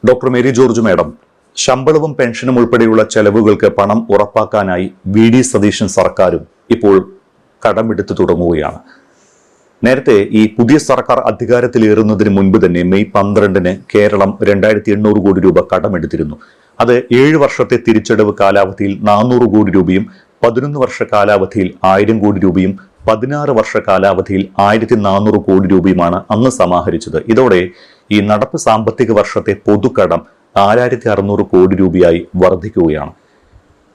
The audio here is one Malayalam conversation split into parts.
ഡോക്ടർ മേരി ജോർജ് മാഡം, ശമ്പളവും പെൻഷനും ഉൾപ്പെടെയുള്ള ചെലവുകൾക്ക് പണം ഉറപ്പാക്കാനായി വി.ഡി. സതീശൻ സർക്കാരും ഇപ്പോൾ കടമെടുത്തു തുടങ്ങുകയാണ്. നേരത്തെ ഈ പുതിയ സർക്കാർ അധികാരത്തിലേറുന്നതിന് മുൻപ് തന്നെ മെയ് 12-ന് കേരളം 2800 കോടി രൂപ കടമെടുത്തിരുന്നു. അത് 7 വർഷത്തെ തിരിച്ചടവ് കാലാവധിയിൽ 400 കോടി രൂപയും 11 വർഷ കാലാവധിയിൽ 1000 കോടി രൂപയും 16 വർഷ കാലാവധിയിൽ 1400 കോടി രൂപയുമാണ് അന്ന് സമാഹരിച്ചത്. ഇതോടെ ഈ നടപ്പ് സാമ്പത്തിക വർഷത്തെ പൊതുക്കടം 4600 കോടി രൂപയായി വർദ്ധിക്കുകയാണ്.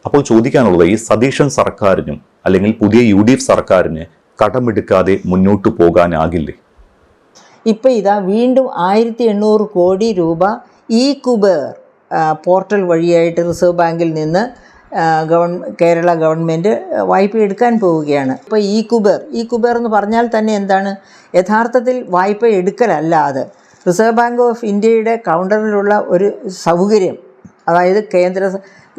അപ്പോൾ ചോദിക്കാനുള്ളത്, ഈ സതീശൻ സർക്കാരിനും അല്ലെങ്കിൽ പുതിയ UDF സർക്കാരിന് കടമെടുക്കാതെ മുന്നോട്ട് പോകാനാകില്ലേ? ഇപ്പം ഇതാ വീണ്ടും 1800 കോടി രൂപ ഈ കുബേർ പോർട്ടൽ വഴിയായിട്ട് റിസർവ് ബാങ്കിൽ നിന്ന് കേരള ഗവൺമെൻറ് വായ്പ എടുക്കാൻ പോവുകയാണ്. ഇപ്പോൾ ഈ കുബേർ എന്ന് പറഞ്ഞാൽ തന്നെ എന്താണ്? യഥാർത്ഥത്തിൽ വായ്പ എടുക്കലല്ല, അത് റിസർവ് ബാങ്ക് ഓഫ് ഇന്ത്യയുടെ കൗണ്ടറിലുള്ള ഒരു സൗകര്യം. അതായത് കേന്ദ്ര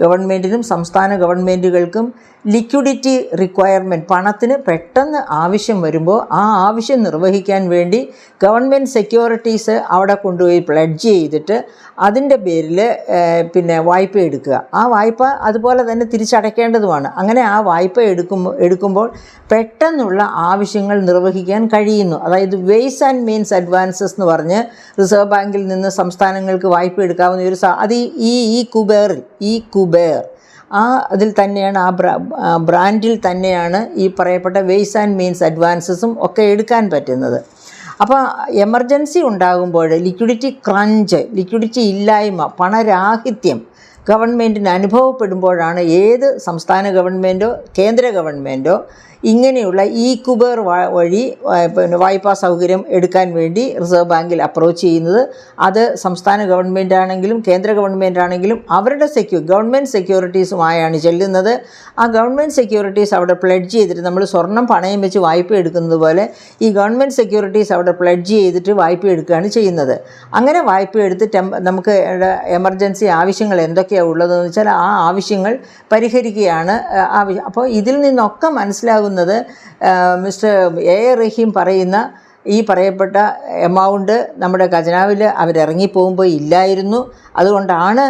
ഗവൺമെൻറ്റിനും സംസ്ഥാന ഗവൺമെൻറ്റുകൾക്കും ലിക്വിഡിറ്റി റിക്വയർമെൻറ്റ്, പണത്തിന് പെട്ടെന്ന് ആവശ്യം വരുമ്പോൾ ആ ആവശ്യം നിർവഹിക്കാൻ വേണ്ടി ഗവൺമെൻറ് സെക്യൂരിറ്റീസ് അവിടെ കൊണ്ടുപോയി പ്ലെഡ്ജ് ചെയ്തിട്ട് അതിൻ്റെ പേരിൽ പിന്നെ വായ്പ എടുക്കുക. ആ വായ്പ അതുപോലെ തന്നെ തിരിച്ചടയ്ക്കേണ്ടതുമാണ്. അങ്ങനെ ആ വായ്പ എടുക്കുമ്പോൾ പെട്ടെന്നുള്ള ആവശ്യങ്ങൾ നിർവഹിക്കാൻ കഴിയുന്നു. അതായത് വേസ് ആൻഡ് മീൻസ് അഡ്വാൻസസ് എന്ന് പറഞ്ഞ് റിസർവ് ബാങ്കിൽ നിന്ന് സംസ്ഥാനങ്ങൾക്ക് വായ്പ എടുക്കാവുന്ന ഒരു അത് ഈ കുബേർ അതിൽ തന്നെയാണ്, ആ ബ്രാൻഡിൽ തന്നെയാണ് ഈ പറയപ്പെട്ട വേസ് ആൻഡ് മീൻസ് അഡ്വാൻസസും ഒക്കെ എടുക്കാൻ പറ്റുന്നത്. അപ്പോൾ എമർജൻസി ഉണ്ടാകുമ്പോൾ ലിക്വിഡിറ്റി ക്രഞ്ച്, ലിക്വിഡിറ്റി ഇല്ലായ്മ, പണരാഹിത്യം ഗവൺമെൻറ്റിന് അനുഭവപ്പെടുമ്പോഴാണ് ഏത് സംസ്ഥാന ഗവൺമെൻറ്റോ കേന്ദ്ര ഗവൺമെൻറ്റോ ഇങ്ങനെയുള്ള ഈ കുബേർ വഴി പിന്നെ വായ്പാ സൗകര്യം എടുക്കാൻ വേണ്ടി റിസർവ് ബാങ്കിൽ അപ്രോച്ച് ചെയ്യുന്നത്. അത് സംസ്ഥാന ഗവൺമെൻറ് ആണെങ്കിലും കേന്ദ്ര ഗവൺമെൻറ് ആണെങ്കിലും അവരുടെ ഗവൺമെൻറ് സെക്യൂരിറ്റീസുമായാണ് ചെല്ലുന്നത്. ആ ഗവൺമെൻറ് സെക്യൂരിറ്റീസ് അവിടെ പ്ലെഡ്ജ് ചെയ്തിട്ട്, നമ്മൾ സ്വർണം പണയം വെച്ച് വായ്പ എടുക്കുന്നത് പോലെ ഈ ഗവൺമെൻറ് സെക്യൂരിറ്റീസ് അവിടെ പ്ലെഡ്ജ് ചെയ്തിട്ട് വായ്പ എടുക്കുകയാണ് ചെയ്യുന്നത്. അങ്ങനെ വായ്പ എടുത്ത് നമുക്ക് എമർജൻസി ആവശ്യങ്ങൾ എന്തൊക്കെയാണ് ഉള്ളതെന്ന് വെച്ചാൽ ആ ആവശ്യങ്ങൾ പരിഹരിക്കുകയാണ് ആവശ്യം. അപ്പോൾ ഇതിൽ നിന്നൊക്കെ മനസ്സിലാകുന്നത് മിസ്റ്റർ എ റഹീം പറയുന്ന ഈ പറയപ്പെട്ട എമൗണ്ട് നമ്മുടെ ഖജനാവിൽ അവരിറങ്ങിപ്പോകുമ്പോൾ ഇല്ലായിരുന്നു. അതുകൊണ്ടാണ്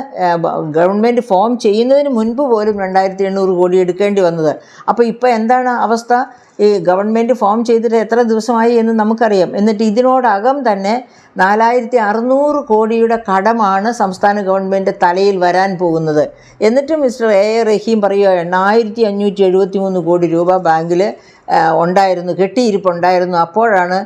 ഗവൺമെൻറ് ഫോം ചെയ്യുന്നതിന് മുൻപ് പോലും 2800 കോടി എടുക്കേണ്ടി വന്നത്. അപ്പോൾ ഇപ്പോൾ എന്താണ് അവസ്ഥ? ഈ ഗവൺമെൻറ് ഫോം ചെയ്തിട്ട് എത്ര ദിവസമായി എന്ന് നമുക്കറിയാം. എന്നിട്ട് ഇതിനോടകം തന്നെ 4600 കോടിയുടെ കടമാണ് സംസ്ഥാന ഗവൺമെൻറ് തലയിൽ വരാൻ പോകുന്നത്. എന്നിട്ട് മിസ്റ്റർ എ റഹീം പറയുക 8573 കോടി രൂപ ബാങ്കിൽ ഉണ്ടായിരുന്നു, കെട്ടിയിരിപ്പുണ്ടായിരുന്നു. അപ്പോഴാണ്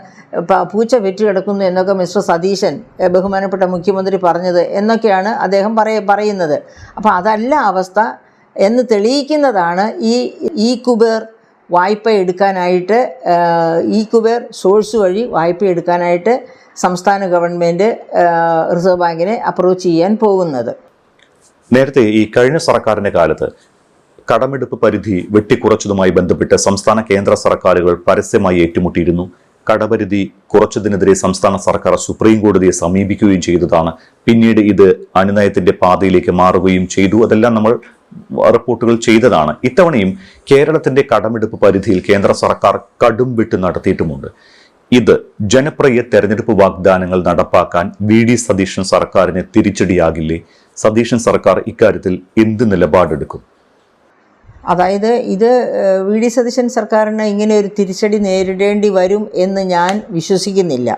പൂച്ച വെറ്റ് കിടക്കുന്നു എന്നൊക്കെ മിസ്റ്റർ സതീശൻ, ബഹുമാനപ്പെട്ട മുഖ്യമന്ത്രി, പറഞ്ഞത് എന്നൊക്കെയാണ് അദ്ദേഹം പറയുന്നത്. അപ്പോൾ അതല്ല അവസ്ഥ എന്ന് തെളിയിക്കുന്നതാണ് ഈ കുബേർ വായ്പ എടുക്കാനായിട്ട്, ഈ കുബേർ സോഴ്സ് വഴി വായ്പ എടുക്കാനായിട്ട് സംസ്ഥാന ഗവൺമെൻറ് റിസർവ് ബാങ്കിനെ അപ്രോച്ച് ചെയ്യാൻ പോകുന്നത്. നേരത്തെ ഈ കഴിഞ്ഞ സർക്കാരിൻ്റെ കാലത്ത് കടമെടുപ്പ് പരിധി വെട്ടിക്കുറച്ചതുമായി ബന്ധപ്പെട്ട് സംസ്ഥാന കേന്ദ്ര സർക്കാരുകൾ പരസ്യമായി ഏറ്റുമുട്ടിയിരുന്നു. കടപരിധി കുറച്ചതിനെതിരെ സംസ്ഥാന സർക്കാർ സുപ്രീം കോടതിയെ സമീപിക്കുകയും ചെയ്തതാണ്. പിന്നീട് ഇത് അനുനയത്തിന്റെ പാതയിലേക്ക് മാറുകയും ചെയ്തു. അതെല്ലാം നമ്മൾ റിപ്പോർട്ടുകൾ ചെയ്തതാണ്. ഇത്തവണയും കേരളത്തിന്റെ കടമെടുപ്പ് പരിധിയിൽ കേന്ദ്ര സർക്കാർ കടും വിട്ട് നടത്തിയിട്ടുമുണ്ട്. ഇത് ജനപ്രിയ തെരഞ്ഞെടുപ്പ് വാഗ്ദാനങ്ങൾ നടപ്പാക്കാൻ വി.ഡി. സതീശൻ സർക്കാരിന് തിരിച്ചടിയാകില്ലേ? സതീശൻ സർക്കാർ ഇക്കാര്യത്തിൽ എന്ത് നിലപാടെടുക്കും? അതായത് ഇത് വി.ഡി. സതീശൻ സർക്കാരിന് ഇങ്ങനെ ഒരു തിരിച്ചടി നേരിടേണ്ടി വരും എന്ന് ഞാൻ വിശ്വസിക്കുന്നില്ല.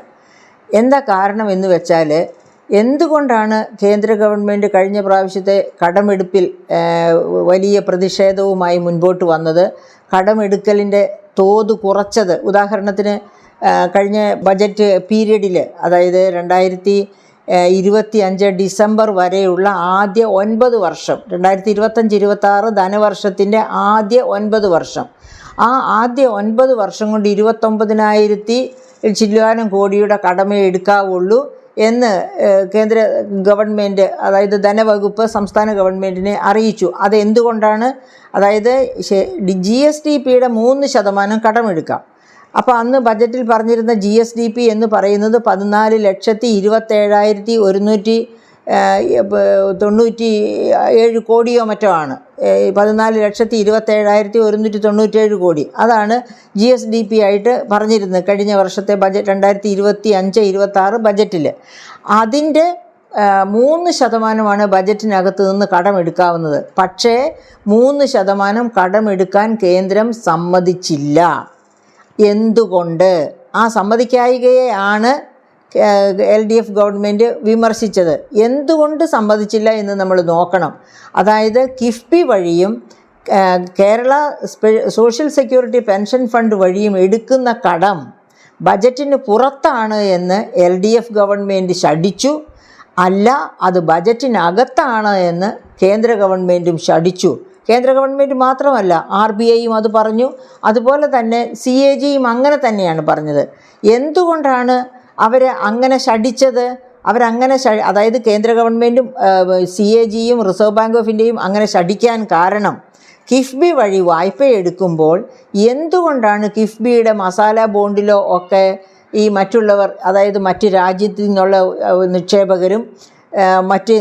എന്താ കാരണം എന്ന് വെച്ചാൽ, എന്തുകൊണ്ടാണ് കേന്ദ്ര ഗവൺമെൻറ് കഴിഞ്ഞ പ്രാവശ്യത്തെ കടമെടുപ്പിൽ വലിയ പ്രതിഷേധവുമായി മുൻപോട്ട് വന്നത്? കടമെടുക്കലിൻ്റെ തോത് കുറച്ചത്, ഉദാഹരണത്തിന് കഴിഞ്ഞ ബജറ്റ് പീരീഡിൽ, അതായത് 2025 ഡിസംബർ വരെയുള്ള ആദ്യ 9 വർഷം, 2025-26 ധനവർഷത്തിൻ്റെ ആദ്യ 9 വർഷം, ആ ആദ്യ 9 വർഷം കൊണ്ട് 29,000 ചില്ലാനം കോടിയുടെ കടമേ എടുക്കാവുള്ളൂ എന്ന് കേന്ദ്ര ഗവൺമെൻറ്, അതായത് ധനവകുപ്പ് സംസ്ഥാന ഗവൺമെൻറ്റിനെ അറിയിച്ചു. അതെന്തുകൊണ്ടാണ്? അതായത് GSDPയുടെ 3% കടമെടുക്കാം. അപ്പോൾ അന്ന് ബജറ്റിൽ പറഞ്ഞിരുന്ന GSDP എന്ന് പറയുന്നത് 14,197,197 കോടിയോ മറ്റോ ആണ്. 14,27,197 കോടി, അതാണ് GSDP ആയിട്ട് പറഞ്ഞിരുന്നത് കഴിഞ്ഞ വർഷത്തെ ബജറ്റ് 2025-26 ബജറ്റിൽ. അതിൻ്റെ 3% ബജറ്റിനകത്ത് നിന്ന് കടമെടുക്കാവുന്നത്. പക്ഷേ 3% കടമെടുക്കാൻ കേന്ദ്രം സമ്മതിച്ചില്ല. എന്തുകൊണ്ട്? ആ സമ്മതിക്കായികയാണ് LDF ഗവൺമെൻറ് വിമർശിച്ചത്. എന്തുകൊണ്ട് സമ്മതിച്ചില്ല എന്ന് നമ്മൾ നോക്കണം. അതായത് കിഫ്ബി വഴിയും Kerala social security pension fund വഴിയും എടുക്കുന്ന കടം ബജറ്റിന് പുറത്താണ് എന്ന് LDF ഗവൺമെൻറ് ശഠിച്ചു. അല്ല, അത് ബജറ്റിനകത്താണ് എന്ന് കേന്ദ്ര ഗവൺമെൻറ്റും ശഠിച്ചു. കേന്ദ്ര ഗവൺമെൻറ് മാത്രമല്ല, RBIയും അത് പറഞ്ഞു. അതുപോലെ തന്നെ CAGയും അങ്ങനെ തന്നെയാണ് പറഞ്ഞത്. എന്തുകൊണ്ടാണ് അവർ അങ്ങനെ ശഠിച്ചത്? അവരങ്ങനെ അതായത് കേന്ദ്ര ഗവൺമെൻറ്റും CAGയും റിസർവ് ബാങ്ക് ഓഫ് ഇന്ത്യയും അങ്ങനെ ശഠിക്കാൻ കാരണം കിഫ്ബി വഴി വായ്പ എടുക്കുമ്പോൾ എന്തുകൊണ്ടാണ് കിഫ്ബിയുടെ മസാല ബോണ്ടിലോ ഒക്കെ ഈ മറ്റുള്ളവർ, അതായത് മറ്റ് രാജ്യത്തു നിന്നുള്ള നിക്ഷേപകരും മറ്റ്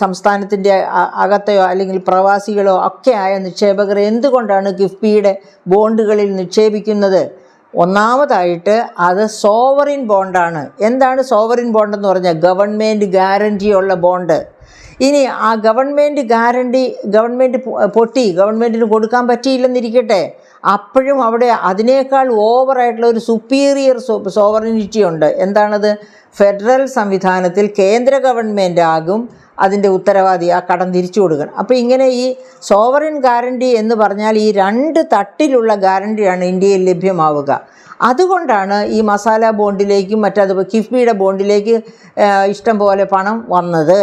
സംസ്ഥാനത്തിൻ്റെ അകത്തെയോ അല്ലെങ്കിൽ പ്രവാസികളോ ഒക്കെ ആയ നിക്ഷേപകർ എന്തുകൊണ്ടാണ് കിഫ്ബിയുടെ ബോണ്ടുകളിൽ നിക്ഷേപിക്കുന്നത്? ഒന്നാമതായിട്ട് അത് സോവറിൻ ബോണ്ടാണ്. എന്താണ് സോവറിൻ ബോണ്ടെന്ന് പറഞ്ഞാൽ? ഗവൺമെൻറ് ഗ്യാരൻറ്റിയുള്ള ബോണ്ട്. ഇനി ആ ഗവൺമെൻറ് ഗ്യാരണ്ടി പൊട്ടി, ഗവൺമെൻറ്റിന് കൊടുക്കാൻ പറ്റിയില്ലെന്നിരിക്കട്ടെ, അപ്പോഴും അവിടെ അതിനേക്കാൾ ഓവറായിട്ടുള്ള ഒരു സുപ്പീരിയർ സോവറിനിറ്റി ഉണ്ട്. എന്താണത്? ഫെഡറൽ സംവിധാനത്തിൽ കേന്ദ്ര ഗവൺമെൻറ് ആകും അതിൻ്റെ ഉത്തരവാദി, ആ കടം തിരിച്ചു കൊടുക്കണം. അപ്പോൾ ഇങ്ങനെ ഈ സോവറിൻ ഗ്യാരണ്ടി എന്ന് പറഞ്ഞാൽ ഈ 2 തട്ടിലുള്ള ഗ്യാരണ്ടിയാണ് ഇന്ത്യയിൽ ലഭ്യമാവുക. അതുകൊണ്ടാണ് ഈ മസാല ബോണ്ടിലേക്കും മറ്റത് കിഫ്ബിയുടെ ബോണ്ടിലേക്ക് ഇഷ്ടം പോലെ പണം വന്നത്.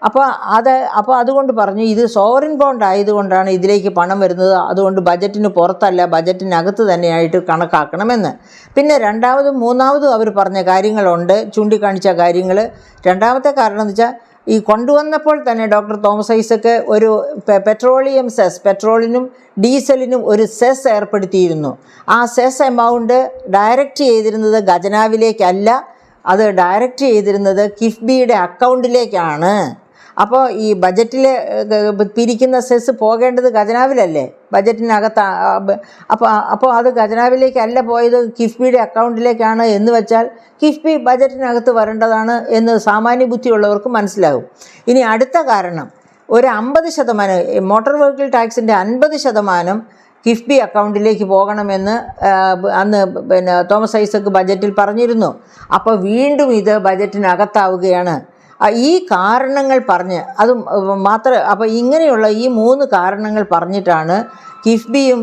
അപ്പോൾ അതുകൊണ്ട് പറഞ്ഞു ഇത് സോവറിൻ ബോണ്ട് ആയതുകൊണ്ടാണ് ഇതിലേക്ക് പണം വരുന്നത്. അതുകൊണ്ട് ബജറ്റിന് പുറത്തല്ല, ബജറ്റിനകത്ത് തന്നെയായിട്ട് കണക്കാക്കണമെന്ന്. പിന്നെ രണ്ടാമതും മൂന്നാമതും അവർ പറഞ്ഞ കാര്യങ്ങളുണ്ട്, ചൂണ്ടിക്കാണിച്ച കാര്യങ്ങൾ. രണ്ടാമത്തെ കാരണം എന്ന് വെച്ചാൽ ഈ കൊണ്ടുവന്നപ്പോൾ തന്നെ ഡോക്ടർ തോമസ് ഐസക്ക് ഒരു പെട്രോളിയം സെസ്, പെട്രോളിനും ഡീസലിനും ഒരു സെസ് ഏർപ്പെടുത്തിയിരുന്നു. ആ സെസ് എമൗണ്ട് ഡയറക്റ്റ് ചെയ്തിരുന്നത് ഖജനാവിലേക്കല്ല, അത് ഡയറക്റ്റ് ചെയ്തിരുന്നത് കിഫ്ബിയുടെ അക്കൗണ്ടിലേക്കാണ്. അപ്പോൾ ഈ ബജറ്റിൽ പിരിക്കുന്ന സെസ് പോകേണ്ടത് ഖജനാവിലല്ലേ, ബജറ്റിനകത്ത്. അപ്പോൾ അത് ഖജനാവിലേക്കല്ല പോയത്, കിഫ്ബിയുടെ അക്കൗണ്ടിലേക്കാണ് എന്ന് വെച്ചാൽ കിഫ്ബി ബജറ്റിനകത്ത് വരേണ്ടതാണ് എന്ന് സാമാന്യ ബുദ്ധിയുള്ളവർക്ക് മനസ്സിലാകും. ഇനി അടുത്ത കാരണം, ഒരു 50% മോട്ടോർ വെഹിക്കിൾ ടാക്സിൻ്റെ 50% കിഫ്ബി അക്കൗണ്ടിലേക്ക് പോകണമെന്ന് അന്ന് തോമസ് ഐസക്ക് ബജറ്റിൽ പറഞ്ഞിരുന്നു. അപ്പോൾ വീണ്ടും ഇത് ബജറ്റിനകത്താവുകയാണ്. ഈ കാരണങ്ങൾ പറഞ്ഞ് അത് മാത്രം, അപ്പോൾ ഇങ്ങനെയുള്ള ഈ 3 കാരണങ്ങൾ പറഞ്ഞിട്ടാണ് കിഫ്ബിയും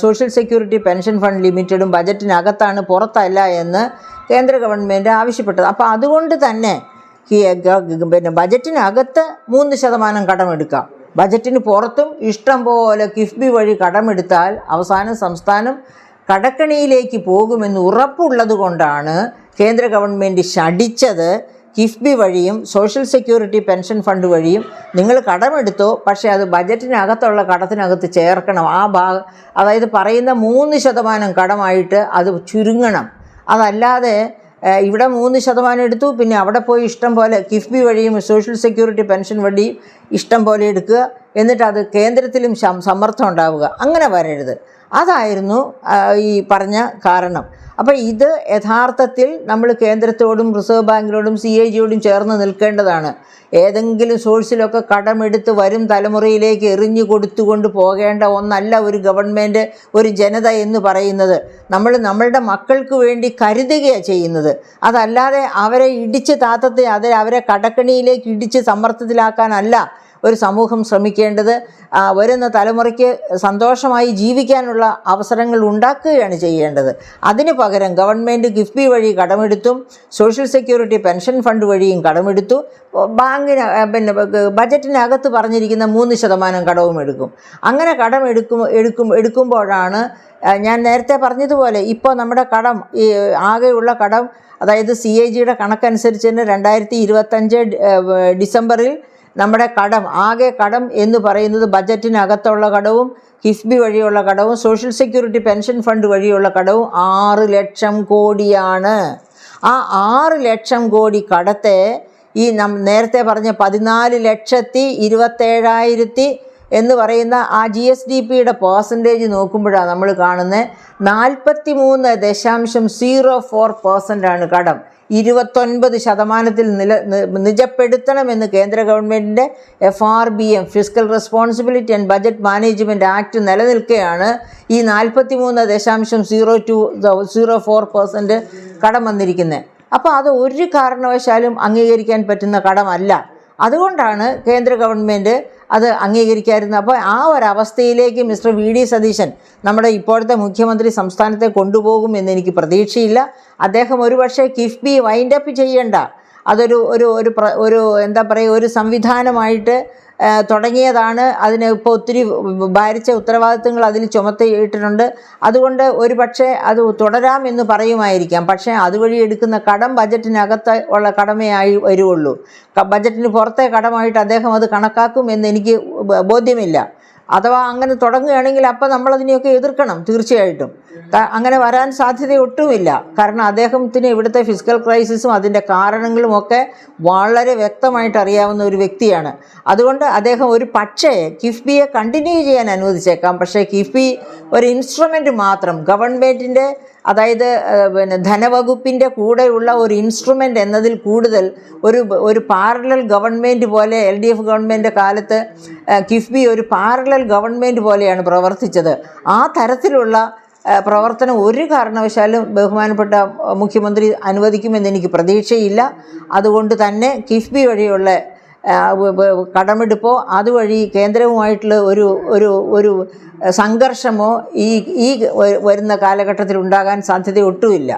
സോഷ്യൽ സെക്യൂരിറ്റി പെൻഷൻ ഫണ്ട് ലിമിറ്റഡും ബജറ്റിനകത്താണ്, പുറത്തല്ല എന്ന് കേന്ദ്ര ഗവൺമെൻറ് ആവശ്യപ്പെട്ടത്. അപ്പോൾ അതുകൊണ്ട് തന്നെ ബജറ്റിനകത്ത് 3% കടമെടുക്കാം, ബജറ്റിന് പുറത്തും ഇഷ്ടം പോലെ കിഫ്ബി വഴി കടമെടുത്താൽ അവസാനം സംസ്ഥാനം കടക്കണിയിലേക്ക് പോകുമെന്ന് ഉറപ്പുള്ളത് കൊണ്ടാണ് കേന്ദ്ര ഗവൺമെൻറ് ശഠിച്ചത്. കിഫ്ബി വഴിയും സോഷ്യൽ സെക്യൂരിറ്റി പെൻഷൻ ഫണ്ട് വഴിയും നിങ്ങൾ കടമെടുത്തോ, പക്ഷേ അത് ബജറ്റിനകത്തുള്ള കടത്തിനകത്ത് ചേർക്കണം. അതായത് പറയുന്ന 3% കടമായിട്ട് അത് ചുരുങ്ങണം. അതല്ലാതെ ഇവിടെ 3% എടുത്തു, പിന്നെ അവിടെ പോയി ഇഷ്ടം പോലെ കിഫ്ബി വഴിയും സോഷ്യൽ സെക്യൂരിറ്റി പെൻഷൻ വഴിയും ഇഷ്ടം പോലെ എടുക്കുക, എന്നിട്ട് അത് കേന്ദ്രത്തിലും സമ്മർദ്ദം ഉണ്ടാവുക. അങ്ങനെ വരരുത്. അതായിരുന്നു ഈ പറഞ്ഞ കാരണം. അപ്പോൾ ഇത് യഥാർത്ഥത്തിൽ നമ്മൾ കേന്ദ്രത്തോടും റിസർവ് ബാങ്കിനോടും CAGയോടും ചേർന്ന് നിൽക്കേണ്ടതാണ്. ഏതെങ്കിലും സോഴ്സിലൊക്കെ കടമെടുത്ത് വരും തലമുറയിലേക്ക് എറിഞ്ഞു കൊടുത്തുകൊണ്ട് പോകേണ്ട ഒന്നല്ല ഒരു ഗവൺമെൻറ്, ഒരു ജനത എന്ന് പറയുന്നത്. നമ്മളുടെ മക്കൾക്ക് വേണ്ടി കരുതുകയാണ് ചെയ്യുന്നത്. അതല്ലാതെ അവരെ ഇടിച്ച് താത്തത്തെ അവരെ കടക്കണിയിലേക്ക് ഇടിച്ച് സമ്മർദ്ദത്തിലാക്കാനല്ല ഒരു സമൂഹം ശ്രമിക്കേണ്ടത്. വരുന്ന തലമുറയ്ക്ക് സന്തോഷമായി ജീവിക്കാനുള്ള അവസരങ്ങൾ ഉണ്ടാക്കുകയാണ് ചെയ്യേണ്ടത്. അതിന് പകരം ഗവൺമെൻറ് കിഫ്ബി വഴി കടമെടുത്തും സോഷ്യൽ സെക്യൂരിറ്റി പെൻഷൻ ഫണ്ട് വഴിയും കടമെടുത്തു, ബജറ്റിനകത്ത് പറഞ്ഞിരിക്കുന്ന 3% കടവും എടുക്കും. അങ്ങനെ കടം എടുക്കുമ്പോഴാണ് ഞാൻ നേരത്തെ പറഞ്ഞതുപോലെ ഇപ്പോൾ നമ്മുടെ കടം, ഈ ആകെയുള്ള കടം, അതായത് CAGയുടെ കണക്കനുസരിച്ച് തന്നെ 2025 ഡിസംബറിൽ നമ്മുടെ ആകെ കടം എന്ന് പറയുന്നത് ബജറ്റിനകത്തുള്ള കടവും കിഫ്ബി വഴിയുള്ള കടവും സോഷ്യൽ സെക്യൂരിറ്റി പെൻഷൻ ഫണ്ട് വഴിയുള്ള കടവും 6 ലക്ഷം കോടിയാണ്. ആ 6 ലക്ഷം കോടി കടത്തെ ഈ നേരത്തെ പറഞ്ഞ 14,27,000 എന്ന് പറയുന്ന ആ GSDPയുടെ പെർസെൻറ്റേജ് നോക്കുമ്പോഴാണ് നമ്മൾ കാണുന്നത് 43.04% കടം. 29% നിജപ്പെടുത്തണമെന്ന് കേന്ദ്ര ഗവൺമെൻറ്റിൻ്റെ FRBM fiscal responsibility and budget management act നിലനിൽക്കെയാണ് ഈ 43.0204% കടം വന്നിരിക്കുന്നത്. അപ്പോൾ അത് ഒരു കാരണവശാലും അംഗീകരിക്കാൻ പറ്റുന്ന കടമല്ല. അതുകൊണ്ടാണ് കേന്ദ്ര ഗവൺമെൻറ് അത് അംഗീകരിക്കാതിരുന്നത്. അപ്പോൾ ആ ഒരവസ്ഥയിലേക്ക് മിസ്റ്റർ VD സതീശൻ, നമ്മുടെ ഇപ്പോഴത്തെ മുഖ്യമന്ത്രി, സംസ്ഥാനത്തെ കൊണ്ടുപോകും എന്ന് എനിക്ക് പ്രതീക്ഷയില്ല. അദ്ദേഹം ഒരുപക്ഷെ കിഫ്ബി വൈൻഡപ്പ് ചെയ്യേണ്ട, അതൊരു ഒരു ഒരു ഒരു എന്താ പറയുക, ഒരു സംവിധാനമായിട്ട് തുടങ്ങിയതാണ്. അതിന് ഇപ്പോൾ ഒത്തിരി ഭാരിച്ച ഉത്തരവാദിത്തങ്ങൾ അതിൽ ചുമത്തിയിട്ടുണ്ട്. അതുകൊണ്ട് ഒരു പക്ഷേ അത് തുടരാമെന്ന് പറയുമായിരിക്കാം. പക്ഷേ അതുവഴി എടുക്കുന്ന കടം ബജറ്റിനകത്ത് ഉള്ള കടമയായി വരുള്ളൂ. ബജറ്റിന് പുറത്തെ കടമായിട്ട് അദ്ദേഹം അത് കണക്കാക്കും എന്ന് എനിക്ക് ബോധ്യമില്ല. അഥവാ അങ്ങനെ തുടങ്ങുകയാണെങ്കിൽ അപ്പോൾ നമ്മളതിനെയൊക്കെ എതിർക്കണം തീർച്ചയായിട്ടും. അങ്ങനെ വരാൻ സാധ്യത ഒട്ടുമില്ല. കാരണം അദ്ദേഹത്തിന് ഇവിടുത്തെ ഫിസ്ക്കൽ ക്രൈസിസും അതിൻ്റെ കാരണങ്ങളുമൊക്കെ വളരെ വ്യക്തമായിട്ട് അറിയാവുന്ന ഒരു വ്യക്തിയാണ്. അതുകൊണ്ട് അദ്ദേഹം ഒരു പക്ഷേ കിഫ്ബിയെ കണ്ടിന്യൂ ചെയ്യാൻ അനുവദിച്ചേക്കാം. പക്ഷേ കിഫ്ബി ഒരു ഇൻസ്ട്രുമെൻ്റ് മാത്രം, ഗവൺമെൻറ്റിൻ്റെ, അതായത് ധനവകുപ്പിൻ്റെ കൂടെയുള്ള ഒരു ഇൻസ്ട്രുമെൻ്റ് എന്നതിൽ കൂടുതൽ ഒരു പാരലൽ ഗവൺമെൻറ് പോലെ LDF ഗവൺമെൻറ് കാലത്ത് കിഫ്ബി ഒരു പാരലൽ ഗവൺമെൻറ് പോലെയാണ് പ്രവർത്തിച്ചത്. ആ തരത്തിലുള്ള പ്രവർത്തനം ഒരു കാരണവശാലും ബഹുമാനപ്പെട്ട മുഖ്യമന്ത്രി അനുവദിക്കുമെന്ന് എനിക്ക് പ്രതീക്ഷയില്ല. അതുകൊണ്ട് തന്നെ കിഫ്ബി വഴിയുള്ള കടമെടുപ്പോ അതുവഴി കേന്ദ്രവുമായിട്ടുള്ള ഒരു സംഘർഷമോ ഈ വരുന്ന കാലഘട്ടത്തിൽ ഉണ്ടാകാൻ സാധ്യത ഒട്ടുമില്ല.